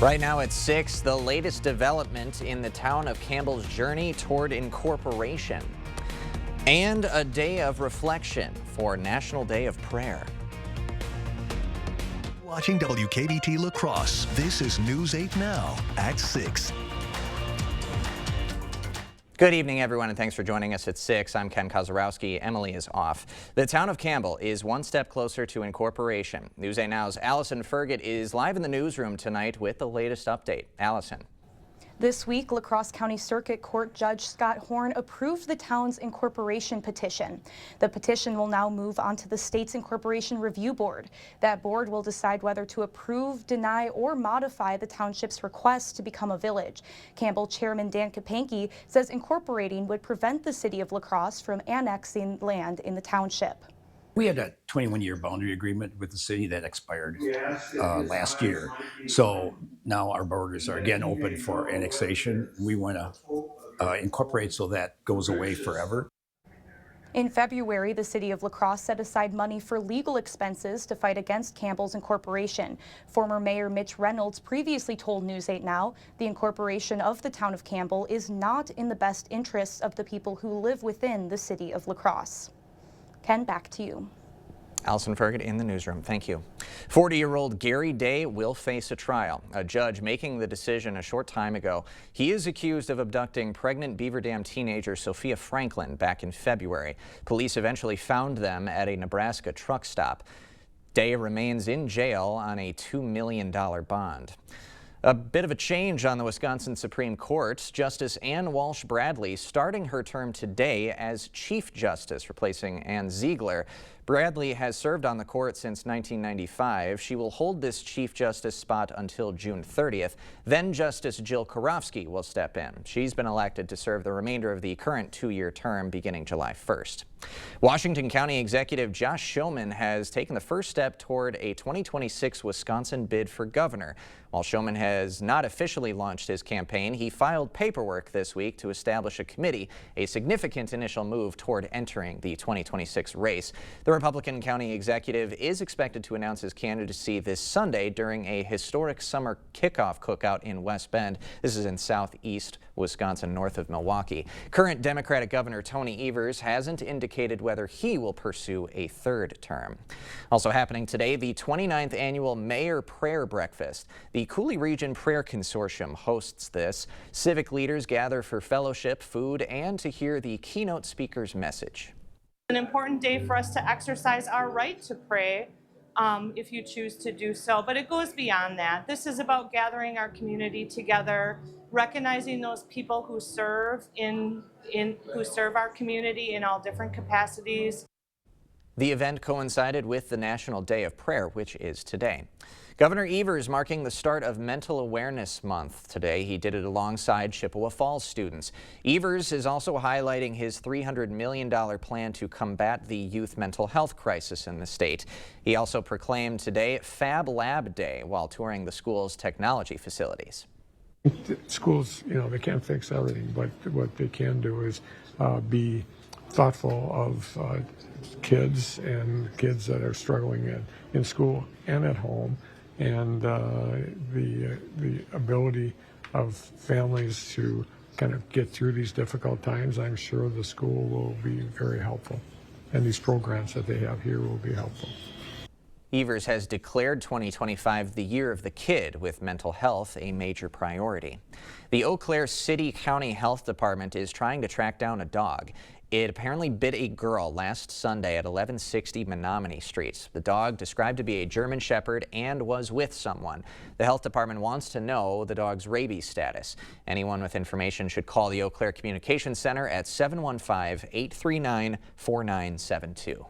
Right now at 6, the latest development in the town of Campbell's journey toward incorporation. And a day of reflection for National Day of Prayer. Watching WKBT La Crosse, this is News 8 Now at 6. Good evening, everyone, and thanks for joining us at 6. I'm Ken Kozarowski. Emily is off. The town of Campbell is one step closer to incorporation. News 8 Now's Allison Fergit is live in the newsroom tonight with the latest update. Allison. This week, La Crosse County Circuit Court Judge Scott Horn approved the town's incorporation petition. The petition will now move on to the state's Incorporation Review Board. That board will decide whether to approve, deny, or modify the township's request to become a village. Campbell Chairman Dan Kapanke says incorporating would prevent the city of La Crosse from annexing land in the township. We had a 21-year boundary agreement with the city that expired last year. So now our borders are again open for annexation. We want to incorporate so that goes away forever. In February, the city of La Crosse set aside money for legal expenses to fight against Campbell's incorporation. Former Mayor Mitch Reynolds previously told News 8 Now the incorporation of the town of Campbell is not in the best interests of the people who live within the city of La Crosse. Ken, back to you. Allison Fergit in the newsroom. Thank you. 40-year-old Gary Day will face a trial. A judge making the decision a short time ago. He is accused of abducting pregnant Beaver Dam teenager Sophia Franklin back in February. Police eventually found them at a Nebraska truck stop. Day remains in jail on a $2 million bond. A bit of a change on the Wisconsin Supreme Court. Justice Ann Walsh Bradley starting her term today as Chief Justice, replacing Ann Ziegler. Bradley has served on the court since 1995. She will hold this Chief Justice spot until June 30th. Then Justice Jill Karofsky will step in. She's been elected to serve the remainder of the current two-year term beginning July 1st. Washington County Executive Josh Schoemann has taken the first step toward a 2026 Wisconsin bid for governor. While Schoemann has not officially launched his campaign, he filed paperwork this week to establish a committee, a significant initial move toward entering the 2026 race. The Republican county executive is expected to announce his candidacy this Sunday during a historic summer kickoff cookout in West Bend. This is in southeast Wisconsin, north of Milwaukee. Current Democratic Governor Tony Evers hasn't indicated whether he will pursue a third term. Also happening today, the 29th annual Mayor Prayer Breakfast. The Coulee Region Prayer Consortium hosts this. Civic leaders gather for fellowship, food, and to hear the keynote speaker's message. An important day for us to exercise our right to pray if you choose to do so, but it goes beyond that. This is about gathering our community together, recognizing those people who serve our community in all different capacities. The event coincided with the National Day of Prayer, which is today. Governor Evers marking the start of Mental Awareness Month today. He did it alongside Chippewa Falls students. Evers is also highlighting his $300 million plan to combat the youth mental health crisis in the state. He also proclaimed today Fab Lab Day while touring the school's technology facilities. Schools, they can't fix everything, but what they can do is be thoughtful of kids and kids that are struggling in school and at home, and the ability of families to kind of get through these difficult times. I'm sure the school will be very helpful, and these programs that they have here will be helpful. Evers has declared 2025 the year of the kid, with mental health a major priority. The Eau Claire City County Health Department is trying to track down a dog. It apparently bit a girl last Sunday at 1160 Menominee Street. The dog, described to be a German Shepherd, and was with someone. The health department wants to know the dog's rabies status. Anyone with information should call the Eau Claire Communications Center at 715-839-4972.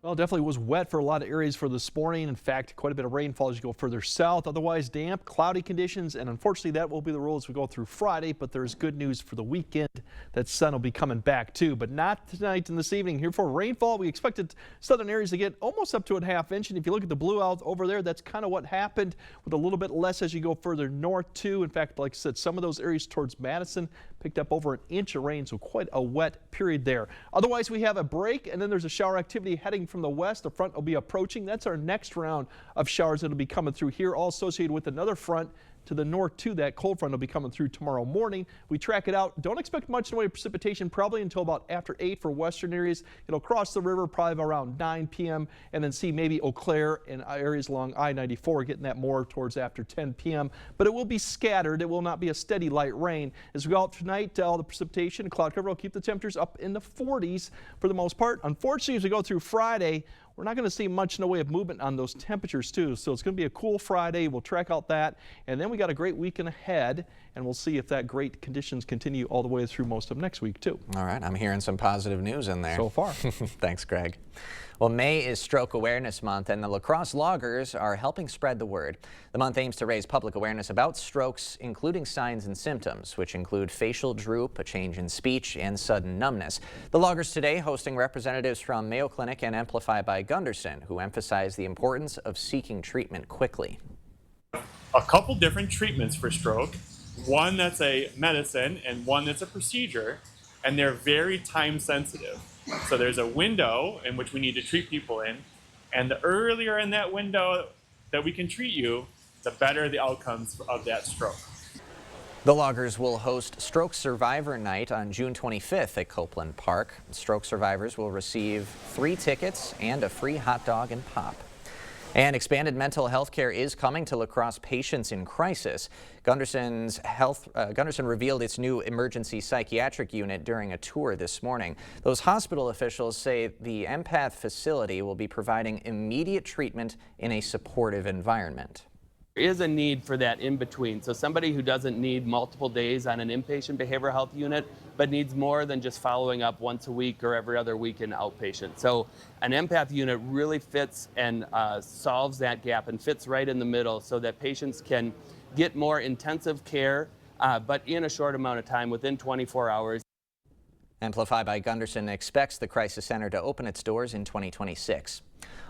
Well, it definitely was wet for a lot of areas for this morning. In fact, quite a bit of rainfall as you go further south. Otherwise damp, cloudy conditions, and unfortunately that will be the rule as we go through Friday. But there's good news for the weekend. That sun will be coming back too, but not tonight and this evening. Here for rainfall, we expected southern areas to get almost up to a ½ inch. And if you look at the blue out over there, that's kind of what happened, with a little bit less as you go further north too. In fact, like I said, some of those areas towards Madison, picked up over an inch of rain, so quite a wet period there. Otherwise, we have a break, and then there's a shower activity heading from the west. The front will be approaching. That's our next round of showers that will be coming through here, all associated with another front to the north too. That cold front will be coming through tomorrow morning. We track it out. Don't expect much in the way of precipitation probably until about after 8 for western areas. It'll cross the river probably around 9 p.m. and then see maybe Eau Claire and areas along I-94 getting that more towards after 10 p.m. But it will be scattered. It will not be a steady light rain. As we go out tonight, all the precipitation and cloud cover will keep the temperatures up in the 40s for the most part. Unfortunately, as we go through Friday, we're not going to see much in the way of movement on those temperatures too. So it's going to be a cool Friday. We'll track out that. And then we got a great weekend ahead, and we'll see if that great conditions continue all the way through most of next week too. All right, I'm hearing some positive news in there. So far. Thanks, Greg. Well, May is Stroke Awareness Month, and the La Crosse Loggers are helping spread the word. The month aims to raise public awareness about strokes, including signs and symptoms, which include facial droop, a change in speech, and sudden numbness. The Loggers today hosting representatives from Mayo Clinic and Amplify by Gunderson, who emphasize the importance of seeking treatment quickly. A couple different treatments for stroke, one that's a medicine and one that's a procedure, and they're very time sensitive. So there's a window in which we need to treat people in, and the earlier in that window that we can treat you, the better the outcomes of that stroke. The Loggers will host Stroke Survivor Night on June 25th at Copeland Park. Stroke survivors will receive 3 tickets and a free hot dog and pop. And expanded mental health care is coming to La Crosse patients in crisis. Gunderson revealed its new emergency psychiatric unit during a tour this morning. Those hospital officials say the Empath facility will be providing immediate treatment in a supportive environment. There is a need for that in between. So somebody who doesn't need multiple days on an inpatient behavioral health unit, but needs more than just following up once a week or every other week in outpatient. So an Empath unit really fits and solves that gap and fits right in the middle so that patients can get more intensive care, but in a short amount of time, within 24 hours. Amplify by Gunderson expects the crisis center to open its doors in 2026.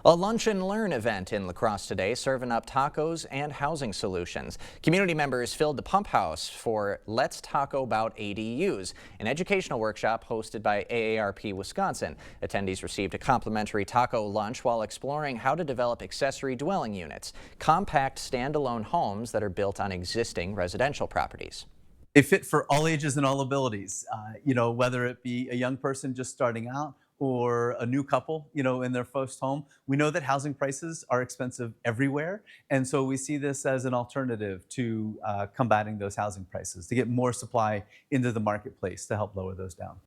A lunch and learn event in La Crosse today, serving up tacos and housing solutions. Community members filled the pump house for Let's Talk About ADUs, an educational workshop hosted by AARP Wisconsin. Attendees received a complimentary taco lunch while exploring how to develop accessory dwelling units, compact standalone homes that are built on existing residential properties. They fit for all ages and all abilities, whether it be a young person just starting out or a new couple, in their first home. We know that housing prices are expensive everywhere, and so we see this as an alternative to combating those housing prices, to get more supply into the marketplace to help lower those down.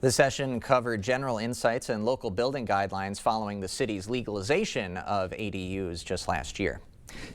The session covered general insights and local building guidelines following the city's legalization of ADUs just last year.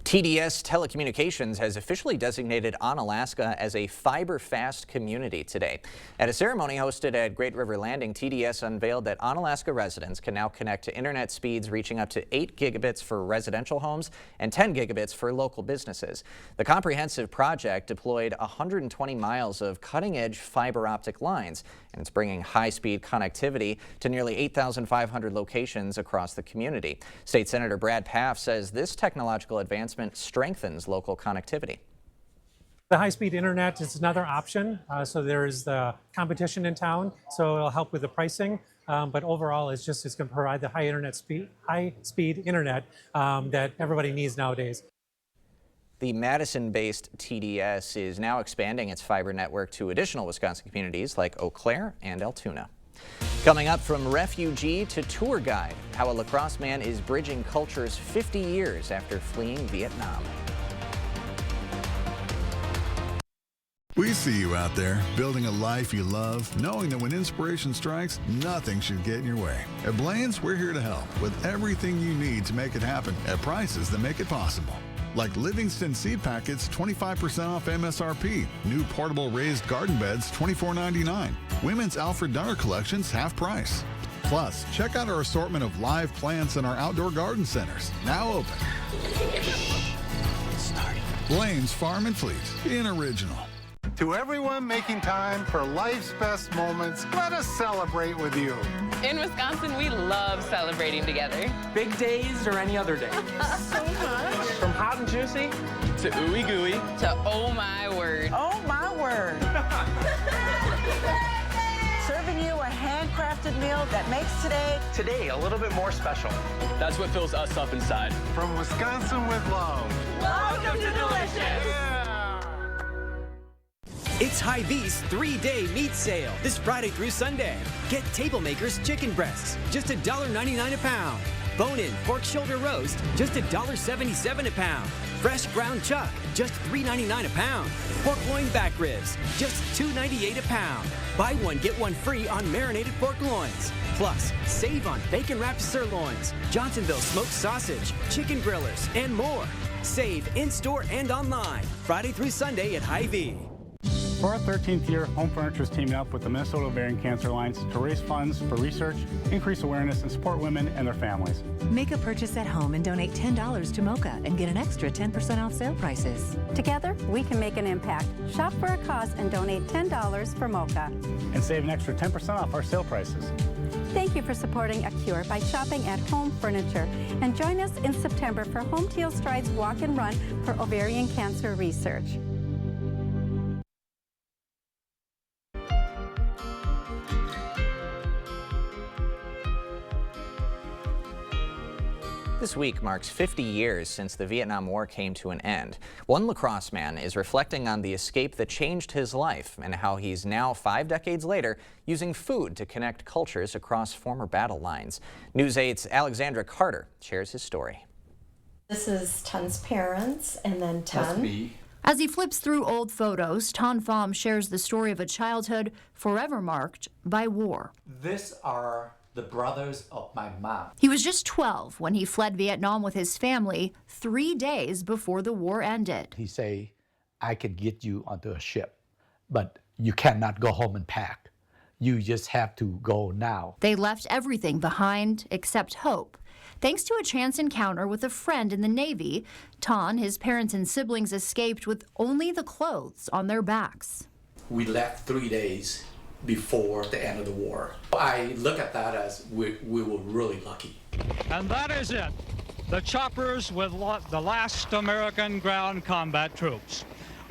TDS Telecommunications has officially designated Onalaska as a fiber-fast community today. At a ceremony hosted at Great River Landing, TDS unveiled that Onalaska residents can now connect to internet speeds reaching up to 8 gigabits for residential homes and 10 gigabits for local businesses. The comprehensive project deployed 120 miles of cutting-edge fiber optic lines, and it's bringing high-speed connectivity to nearly 8,500 locations across the community. State Senator Brad Pfaff says this technological advancement strengthens local connectivity. The high-speed internet is another option. So there's the competition in town, so it'll help with the pricing. But overall, it's going to provide the high-speed internet that everybody needs nowadays. The Madison-based TDS is now expanding its fiber network to additional Wisconsin communities like Eau Claire and Altoona. Coming up, from refugee to tour guide, how a La Crosse man is bridging cultures 50 years after fleeing Vietnam. We see you out there, building a life you love, knowing that when inspiration strikes, nothing should get in your way. At Blaine's, we're here to help with everything you need to make it happen at prices that make it possible. Like Livingston seed packets, 25% off MSRP. New portable raised garden beds, $24.99. Women's Alfred Dunner collections, half price. Plus, check out our assortment of live plants in our outdoor garden centers, now open. Blaine's Farm and Fleet, in original. To everyone making time for life's best moments, let us celebrate with you. In Wisconsin, we love celebrating together. Big days or any other day. So much. From hot and juicy to ooey gooey. To oh my word. Oh my word. Serving you a handcrafted meal that makes Today a little bit more special. That's what fills us up inside. From Wisconsin with love. Welcome to Delicious. It's Hy-Vee's 3-day meat sale this Friday through Sunday. Get Table Makers chicken breasts, just $1.99 a pound. Bone-in pork shoulder roast, just $1.77 a pound. Fresh ground chuck, just $3.99 a pound. Pork loin back ribs, just $2.98 a pound. Buy one, get one free on marinated pork loins. Plus, save on bacon-wrapped sirloins, Johnsonville smoked sausage, chicken grillers, and more. Save in-store and online, Friday through Sunday at Hy-Vee. For our 13th year, Home Furniture is teaming up with the Minnesota Ovarian Cancer Alliance to raise funds for research, increase awareness, and support women and their families. Make a purchase at home and donate $10 to MOCA and get an extra 10% off sale prices. Together, we can make an impact. Shop for a cause and donate $10 for MOCA. And save an extra 10% off our sale prices. Thank you for supporting A Cure by shopping at Home Furniture. And join us in September for Home Teal Strides Walk and Run for ovarian cancer research. This week marks 50 years since the Vietnam War came to an end. One lacrosse man is reflecting on the escape that changed his life and how he's now 5 decades later using food to connect cultures across former battle lines. News 8's Alexandra Carter shares his story. This is Tun's parents and then Tun. That's me. As he flips through old photos, Ton Pham shares the story of a childhood forever marked by war. These are the brothers of my mom. He was just 12 when he fled Vietnam with his family 3 days before the war ended. He say, I could get you onto a ship, but you cannot go home and pack. You just have to go now. They left everything behind except hope. Thanks to a chance encounter with a friend in the Navy, Ton, his parents and siblings escaped with only the clothes on their backs. We left 3 days before the end of the war. I look at that as we were really lucky. And that is it. The choppers with the last American ground combat troops.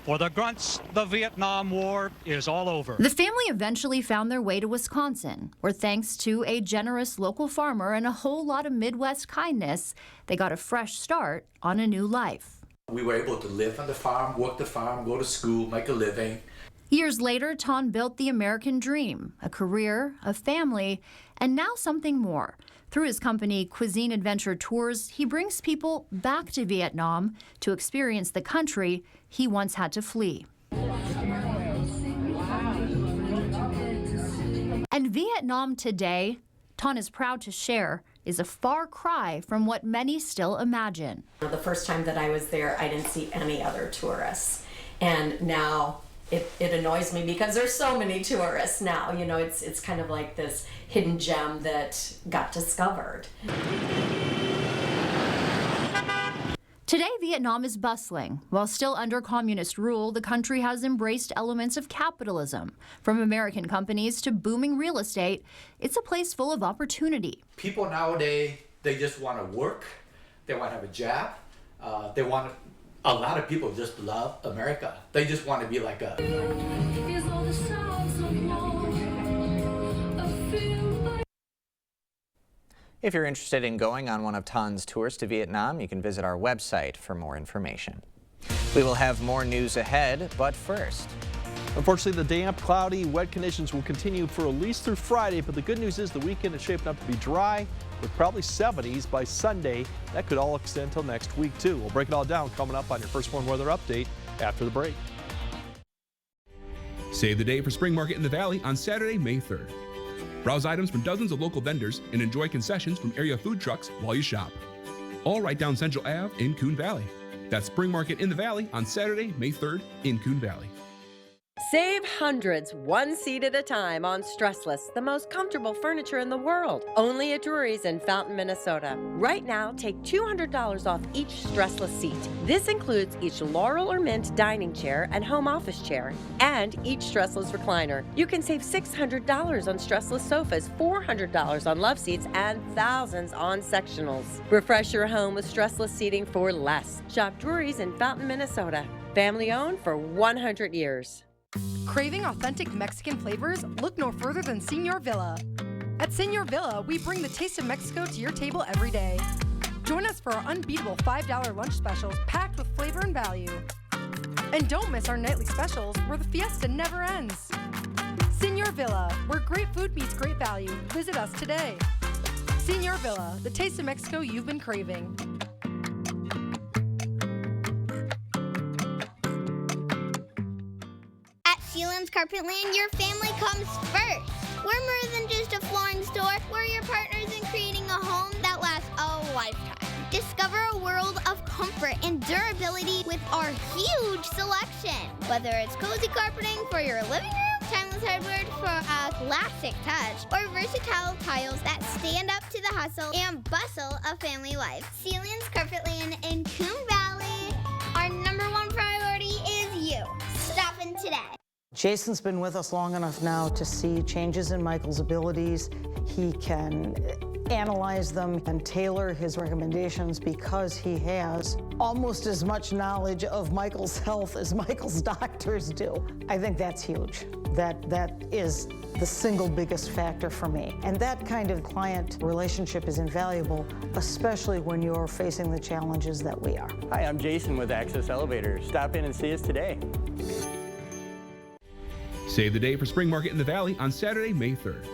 For the grunts, the Vietnam War is all over. The family eventually found their way to Wisconsin, where thanks to a generous local farmer and a whole lot of Midwest kindness, they got a fresh start on a new life. We were able to live on the farm, work the farm, go to school, make a living. Years later, Ton built the American dream, a career, a family, and now something more. Through his company, Cuisine Adventure Tours, he brings people back to Vietnam to experience the country he once had to flee. And Vietnam today, Ton is proud to share, is a far cry from what many still imagine. The first time that I was there, I didn't see any other tourists. And now it annoys me because there's so many tourists now. You know, it's kind of like this hidden gem that got discovered. Today, Vietnam is bustling. While still under communist rule, the country has embraced elements of capitalism. From American companies to booming real estate, it's a place full of opportunity. People nowadays, they just want to work, they want to have a job, a lot of people just love America. They just want to be like us. If you're interested in going on one of Ton's tours to Vietnam, you can visit our website for more information. We will have more news ahead, but first. Unfortunately, the damp, cloudy, wet conditions will continue for at least through Friday, but the good news is the weekend is shaping up to be dry with probably 70s by Sunday. That could all extend until next week, too. We'll break it all down coming up on your First One Weather Update after the break. Save the day for Spring Market in the Valley on Saturday, May 3rd. Browse items from dozens of local vendors and enjoy concessions from area food trucks while you shop. All right down Central Ave in Coon Valley. That's Spring Market in the Valley on Saturday, May 3rd in Coon Valley. Save hundreds one seat at a time on Stressless, the most comfortable furniture in the world. Only at Drury's in Fountain, Minnesota. Right now, take $200 off each Stressless seat. This includes each Laurel or Mint dining chair and home office chair, and each Stressless recliner. You can save $600 on Stressless sofas, $400 on love seats, and thousands on sectionals. Refresh your home with Stressless seating for less. Shop Drury's in Fountain, Minnesota. Family owned for 100 years. Craving authentic Mexican flavors? Look no further than Senor Villa. At Senor Villa, we bring the taste of Mexico to your table every day. Join us for our unbeatable $5 lunch specials packed with flavor and value. And don't miss our nightly specials where the fiesta never ends. Senor Villa, where great food meets great value. Visit us today. Senor Villa, the taste of Mexico you've been craving. Sealands Carpetland, your family comes first. We're more than just a flooring store. We're your partners in creating a home that lasts a lifetime. Discover a world of comfort and durability with our huge selection. Whether it's cozy carpeting for your living room, timeless hardwood for a classic touch, or versatile tiles that stand up to the hustle and bustle of family life. Sealands Carpetland in Coon Valley. Our #1 priority is you. Stop in today. Jason's been with us long enough now to see changes in Michael's abilities. He can analyze them and tailor his recommendations because he has almost as much knowledge of Michael's health as Michael's doctors do. I think that's huge. That is the single biggest factor for me. And that kind of client relationship is invaluable, especially when you're facing the challenges that we are. Hi, I'm Jason with Access Elevators. Stop in and see us today. Save the day for Spring Market in the Valley on Saturday, May 3rd.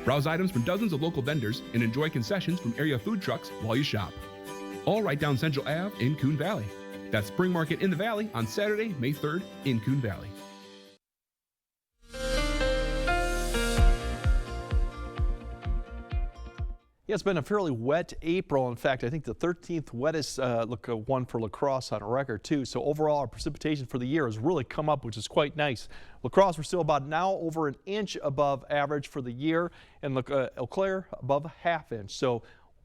Browse items from dozens of local vendors and enjoy concessions from area food trucks while you shop. All right down Central Ave in Coon Valley. That's Spring Market in the Valley on Saturday, May 3rd in Coon Valley. Yeah, it's been a fairly wet April. In fact, I think the 13th wettest one for La Crosse on record, too. So overall, our precipitation for the year has really come up, which is quite nice. La Crosse, we're still about now over an inch above average for the year, and Eau Claire above a ½ inch. So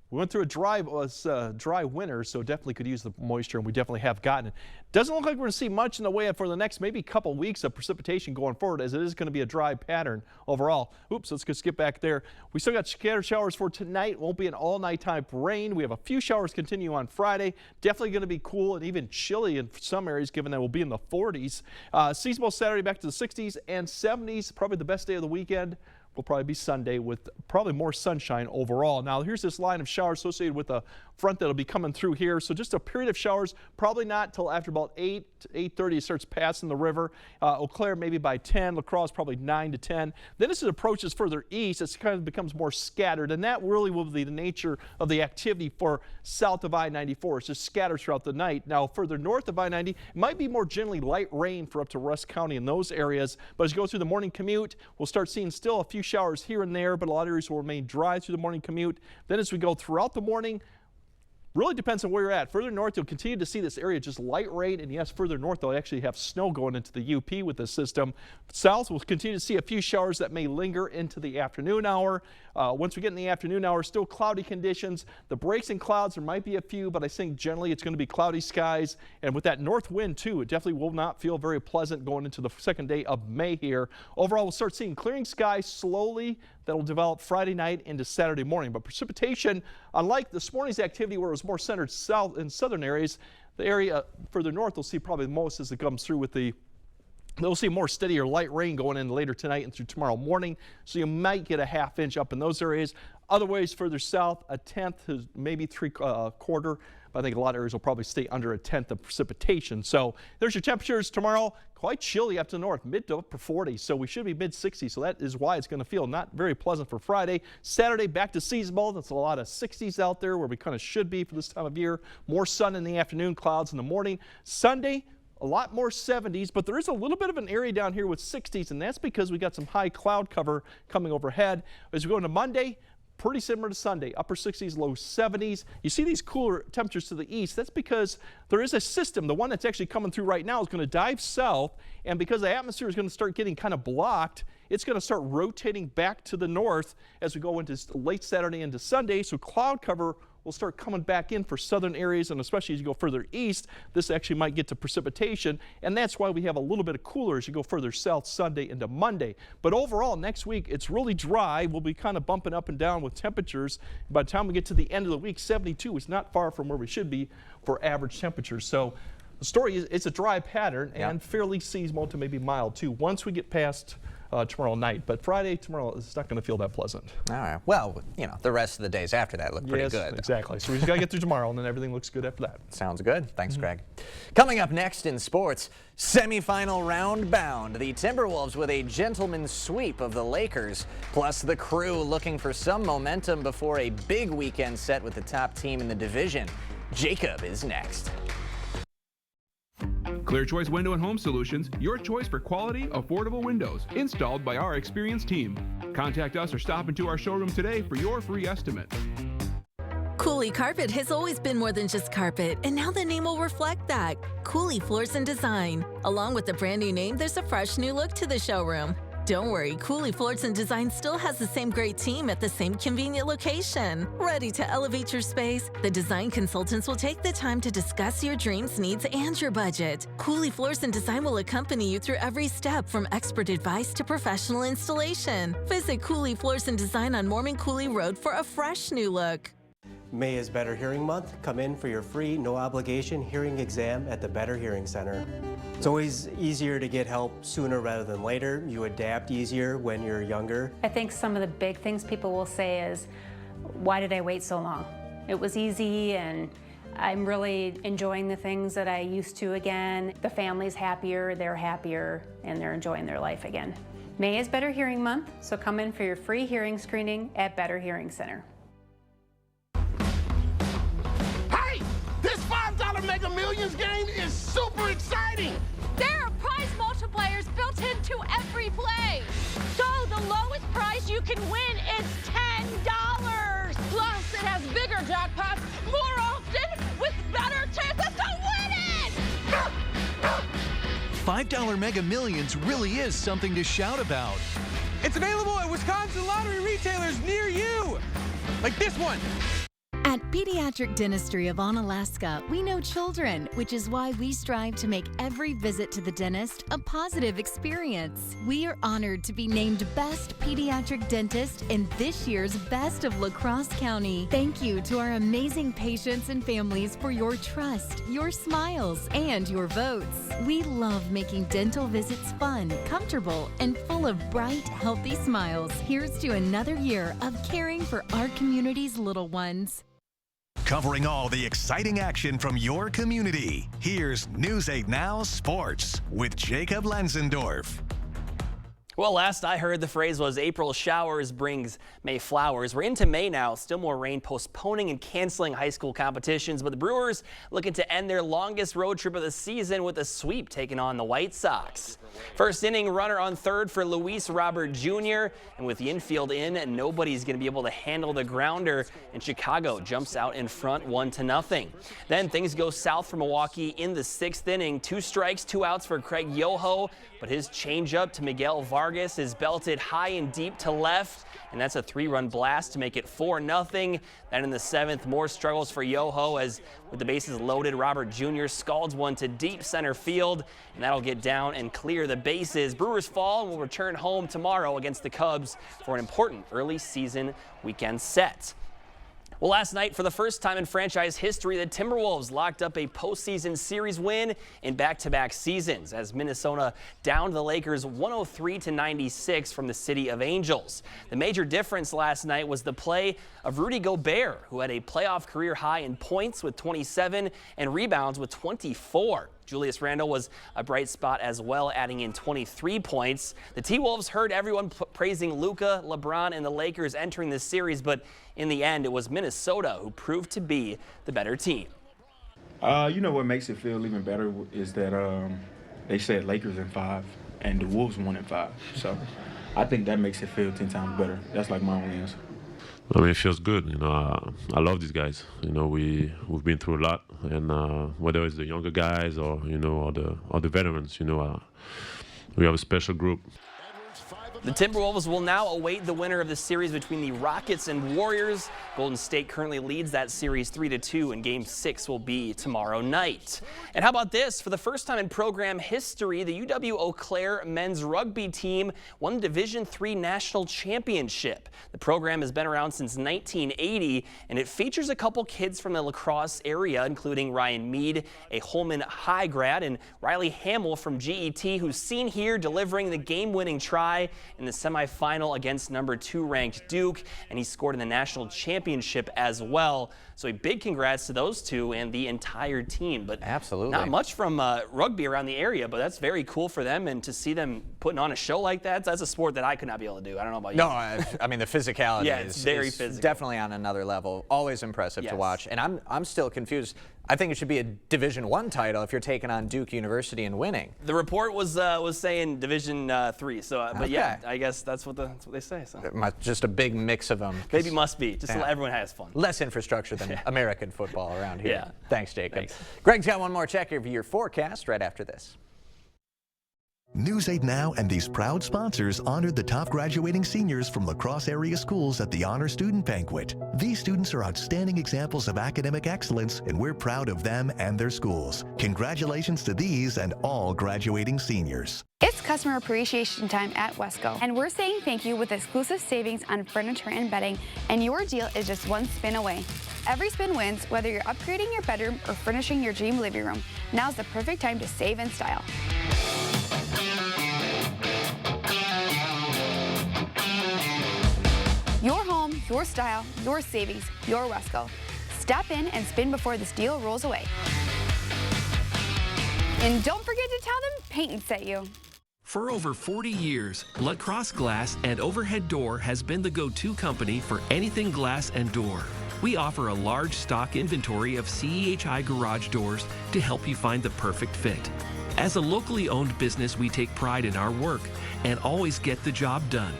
we went through a dry winter, so definitely could use the moisture, and we definitely have gotten it. Doesn't look like we're going to see much in the way of for the next maybe couple weeks of precipitation going forward, as it is going to be a dry pattern overall. Oops, let's go skip back there. We still got scattered showers for tonight. Won't be an all-night type rain. We have a few showers continue on Friday. Definitely going to be cool and even chilly in some areas, given that we'll be in the 40s. Seasonable Saturday back to the 60s and 70s. Probably the best day of the weekend will probably be Sunday with probably more sunshine overall. Now here's this line of showers associated with a front that'll be coming through here. So just a period of showers, probably not till after about 8 to 8:30 it starts passing the river. Eau Claire maybe by 10, La Crosse probably 9 to 10. Then as it approaches further east, it kind of becomes more scattered, and that really will be the nature of the activity for south of I-94. It's just scattered throughout the night. Now further north of I-90, it might be more generally light rain for up to Rusk County in those areas, but as you go through the morning commute, we'll start seeing still a few showers here and there, but a lot of areas will remain dry through the morning commute. Then as we go throughout the morning, really depends on where you're at. Further north, you'll continue to see this area just light rain, and yes, further north, they'll actually have snow going into the UP with this system. South, we'll continue to see a few showers that may linger into the afternoon hour. Once we get in the afternoon hour, still cloudy conditions. The breaks in clouds, there might be a few, but I think generally it's going to be cloudy skies. And with that north wind, too, it definitely will not feel very pleasant going into the second day of May here. Overall, we'll start seeing clearing skies slowly. That'll develop Friday night into Saturday morning. But precipitation, unlike this morning's activity where it was more centered south in southern areas, the area further north will see probably the most as it comes through with the They'll see more steady or light rain going in later tonight and through tomorrow morning, so you might get a ½ inch up in those areas. Other ways further south, a tenth to maybe quarter. But I think a lot of areas will probably stay under a tenth of precipitation. So there's your temperatures tomorrow. Quite chilly up to the north, mid to upper 40s. So we should be mid 60s. So that is why it's going to feel not very pleasant for Friday. Saturday back to seasonable. That's a lot of 60s out there where we kind of should be for this time of year. More sun in the afternoon, clouds in the morning. Sunday, a lot more 70s, but there is a little bit of an area down here with 60s, and that's because we got some high cloud cover coming overhead. As we go into Monday, pretty similar to Sunday, upper 60s, low 70s. You see these cooler temperatures to the east. That's because there is a system. The one that's actually coming through right now is going to dive south, and because the atmosphere is going to start getting kind of blocked, it's going to start rotating back to the north as we go into late Saturday into Sunday. So cloud cover will start coming back in for southern areas, and especially as you go further east, this actually might get to precipitation, and that's why we have a little bit of cooler as you go further south Sunday into Monday. But overall, next week, it's really dry. We'll be kind of bumping up and down with temperatures. By the time we get to the end of the week, 72 is not far from where we should be for average temperatures. So the story is it's a dry pattern and fairly seasonal to maybe mild too once we get past tomorrow night. But Friday, tomorrow, is not going to feel that pleasant. All right. Well, you know, the rest of the days after that look pretty good. Exactly. So we just got to get through tomorrow, and then everything looks good after that. Sounds good. Thanks, Greg. Coming up next in sports, semifinal round bound. The Timberwolves with a gentleman's sweep of the Lakers, plus the Crew looking for some momentum before a big weekend set with the top team in the division. Jacob is next. Clear Choice Window and Home Solutions, your choice for quality, affordable windows, installed by our experienced team. Contact us or stop into our showroom today for your free estimate. Cooley Carpet has always been more than just carpet, and now the name will reflect that. Cooley Floors and Design. Along with the brand new name, there's a fresh new look to the showroom. Don't worry, Cooley Floors and Design still has the same great team at the same convenient location. Ready to elevate your space? The design consultants will take the time to discuss your dreams, needs, and your budget. Cooley Floors and Design will accompany you through every step from expert advice to professional installation. Visit Cooley Floors and Design on Mormon Cooley Road for a fresh new look. May is Better Hearing Month. Come in for your free, no-obligation hearing exam at the Better Hearing Center. It's always easier to get help sooner rather than later. You adapt easier when you're younger. I think some of the big things people will say is, why did I wait so long? It was easy, and I'm really enjoying the things that I used to again. The family's happier, they're happier, and they're enjoying their life again. May is Better Hearing Month, so come in for your free hearing screening at Better Hearing Center. This $5 Mega Millions game is super exciting! There are prize multipliers built into every play. So the lowest prize you can win is $10. Plus, it has bigger jackpots more often with better chances to win it! $5 Mega Millions really is something to shout about. It's available at Wisconsin lottery retailers near you, like this one. At Pediatric Dentistry of Onalaska, we know children, which is why we strive to make every visit to the dentist a positive experience. We are honored to be named Best Pediatric Dentist in this year's Best of La Crosse County. Thank you to our amazing patients and families for your trust, your smiles, and your votes. We love making dental visits fun, comfortable, and full of bright, healthy smiles. Here's to another year of caring for our community's little ones. Covering all the exciting action from your community, here's News 8 Now Sports with Jacob Lenzendorf. Well, last I heard, the phrase was April showers brings May flowers. We're into May now, still more rain, postponing and canceling high school competitions, but the Brewers looking to end their longest road trip of the season with a sweep taking on the White Sox. First inning, runner on third for Luis Robert Jr., and with the infield in, nobody's going to be able to handle the grounder, and Chicago jumps out in front 1-0. Then things go south for Milwaukee in the sixth inning. 2 strikes, 2 outs for Craig Yoho, but his changeup to Miguel Vargas is belted high and deep to left, and that's a 3-run blast to make it 4-0. Then in the 7th, more struggles for Yoho as, with the bases loaded, Robert Jr. scalds one to deep center field, and that'll get down and clear the bases. Brewers fall and will return home tomorrow against the Cubs for an important early season weekend set. Well, last night, for the first time in franchise history, the Timberwolves locked up a postseason series win in back-to-back seasons as Minnesota downed the Lakers 103-96 from the City of Angels. The major difference last night was the play of Rudy Gobert, who had a playoff career high in points with 27 and rebounds with 24. Julius Randle was a bright spot as well, adding in 23 points. The T-Wolves heard everyone praising Luka, LeBron, and the Lakers entering this series, but in the end, it was Minnesota who proved to be the better team. You know what makes it feel even better is that they said Lakers in 5 and the Wolves won in 5. So I think that makes it feel 10 times better. That's like my only answer. I mean, it feels good. You know, I love these guys. You know, we've been through a lot, and whether it's the younger guys or or the veterans, you know, we have a special group. The Timberwolves will now await the winner of the series between the Rockets and Warriors. Golden State currently leads that series 3-2, and Game 6 will be tomorrow night. And how about this? For the first time in program history, the UW-Eau Claire men's rugby team won the Division III National Championship. The program has been around since 1980, and it features a couple kids from the La Crosse area, including Ryan Mead, a Holman High grad, and Riley Hamill from GET, who's seen here delivering the game-winning try in the semifinal against number 2 ranked Duke, and he scored in the national championship as well. So a big congrats to those two and the entire team. But absolutely not much from rugby around the area, but that's very cool for them, and to see them putting on a show like that, that's a sport that I could not be able to do. I don't know about you. No, I mean the physicality yeah, it's very is physical. Definitely on another level. Always impressive Yes. to watch. And I'm still confused. I think it should be a Division I title if you're taking on Duke University and winning. The report was saying Division III, so but yeah, I guess that's what they say. So just a big mix of them. Maybe must be just so everyone has fun. Less infrastructure than American football around here. Yeah. Thanks, Jacob. Thanks. Greg's got one more check of your forecast right after this. News 8 Now and these proud sponsors honored the top graduating seniors from La Crosse area schools at the Honor Student Banquet. These students are outstanding examples of academic excellence, and we're proud of them and their schools. Congratulations to these and all graduating seniors. It's customer appreciation time at Wesco, and we're saying thank you with exclusive savings on furniture and bedding, and your deal is just one spin away. Every spin wins, whether you're upgrading your bedroom or furnishing your dream living room. Now's the perfect time to save in style. Your home, your style, your savings, your Wesco. Stop in and spin before this deal rolls away. And don't forget to tell them Peyton sent you. For over 40 years, La Crosse Glass and Overhead Door has been the go-to company for anything glass and door. We offer a large stock inventory of CEHI garage doors to help you find the perfect fit. As a locally owned business, we take pride in our work and always get the job done.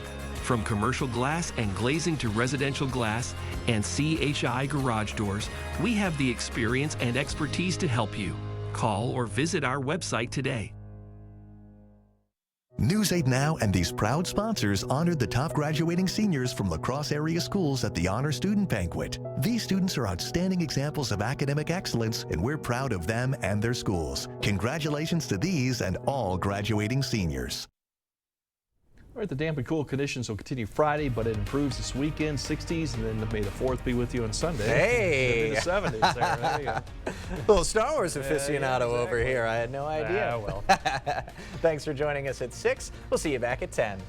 From commercial glass and glazing to residential glass and CHI garage doors, we have the experience and expertise to help you. Call or visit our website today. News 8 Now and these proud sponsors honored the top graduating seniors from La Crosse area schools at the Honor Student Banquet. These students are outstanding examples of academic excellence, and we're proud of them and their schools. Congratulations to these and all graduating seniors. All right, the damp and cool conditions will continue Friday, but it improves this weekend, 60s, and then May the 4th be with you on Sunday. Hey! The 70s there. There you go. Little Star Wars aficionado over here. I had no idea. Ah, well. Thanks for joining us at 6. We'll see you back at 10.